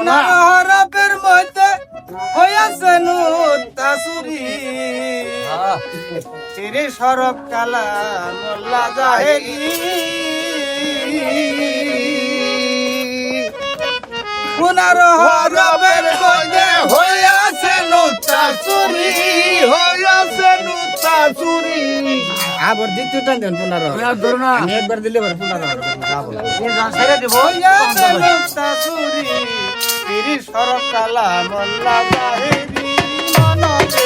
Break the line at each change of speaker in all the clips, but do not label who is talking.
হরপের মধ্যে হইয়াছে নুতাসুরি তিরে সরব কালা মোল্লা জাহেরি পুনার হরপের মধ্যে হইয়াছে নুতাসুরি আবার দ্বিতীয় টান দেন পুনার ধরো না আমি একবার দিলে পারে পুনার ছেড়ে দেব হইয়াছে নুতাসুরি তিরে সরব কালা মোল্লা জাহেরি মনবে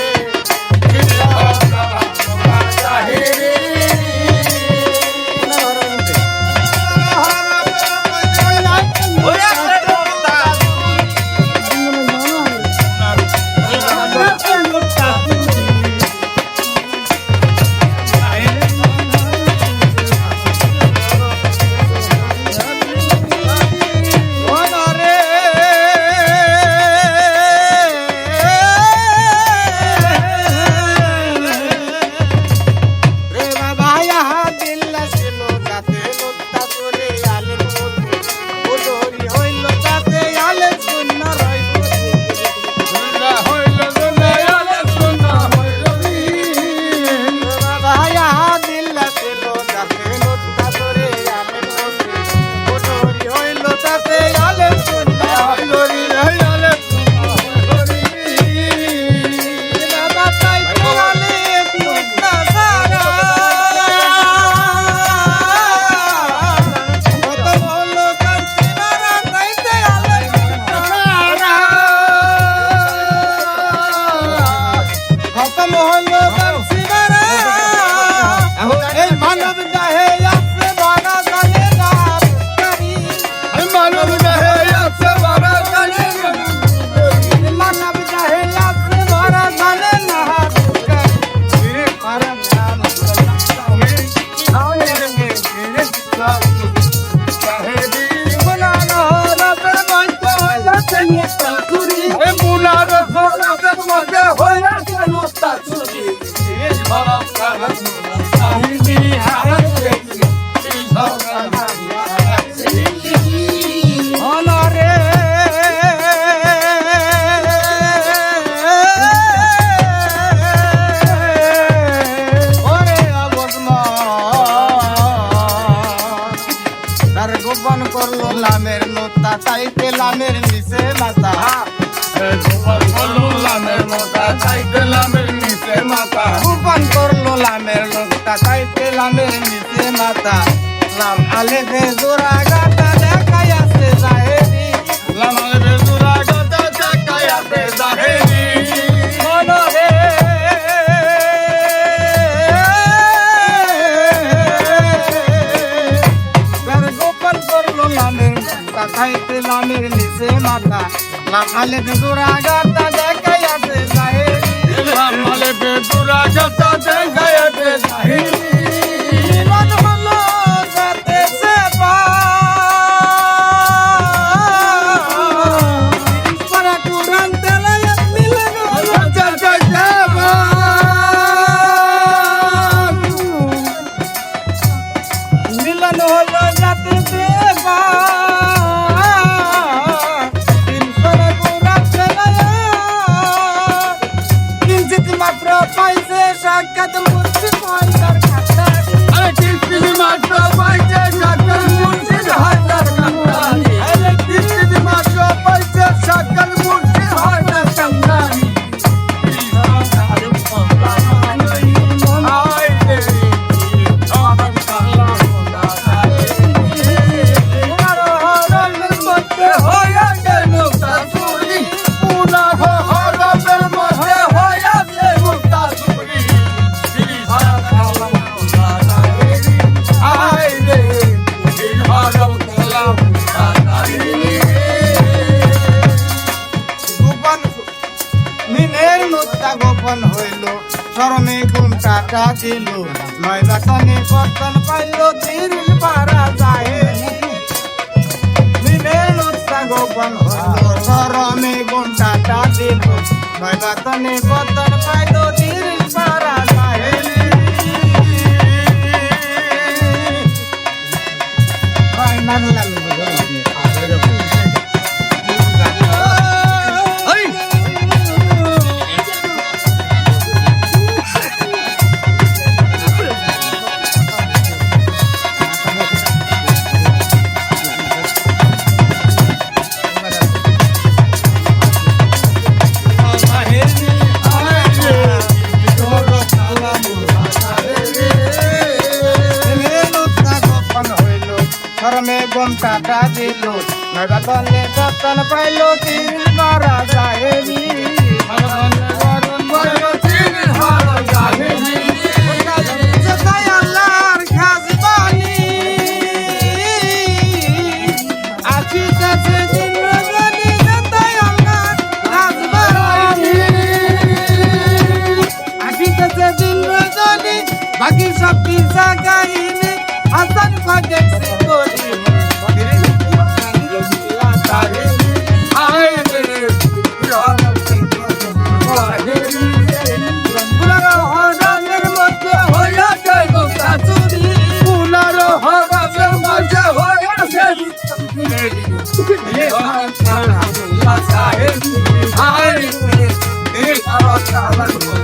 গোপন করলো লামের নোতা চাইতে লামের নিচে মাথা গোপন করলো লামের নোতা চাইতে লামের নিচে মাথা গোপন করলো লামের নোতা চাইতে লামের নিচে মাথা লাম আলে দে জোড়া গাটা দেখাই আছে জাহেরি লাম আলে দে জোড়া গাটা দেখাই আছে জাহেরি মনরে খাইতে লামের নিচে মাথা লামালে বেদুরা গাতা দেখাই আছে জাহেরি লামালে বেদুরা গাতা দেখাই আছে জাহেরি মন হলো যাতে সে পা para durante la milano যাতে যাবা মিলন হলো যাতে দেবা পাইছে সাক্ষাৎ মুর্শিদ হায়দার খাতারি আরে কিস্তি মাত্র পাইছে সাক্ষাৎ মুর্শিদ হায়দার খাতারি আরে কিস্তি মাত্র পাইছে সাক্ষাৎ মুর্শিদ হায়দার খাতারি গোপন হইল শরমে গুণ কাটা দিল নয় বাতনে পতন পাইল দিল পারা যায় মিনের উৎসাহ গোপন হইল শরমে গুণ কাটা দিল নয় বাতনে পতন পাইল দিল পারা যায় কাটা দিল নগতনে রতন পাইল তিন মারা যায়নি নগতনে রতন পাইল তিন মারা যায়নি যেটাই আল্লাহর খাজবানি আছি কাছে জিন্দেগানি যেটাই আল্লাহর খাজবানি আছি কাছে জিন্দেগানি বাকি সব পিছা কাহিনী হাসান কো দেখছি বলি
Hey,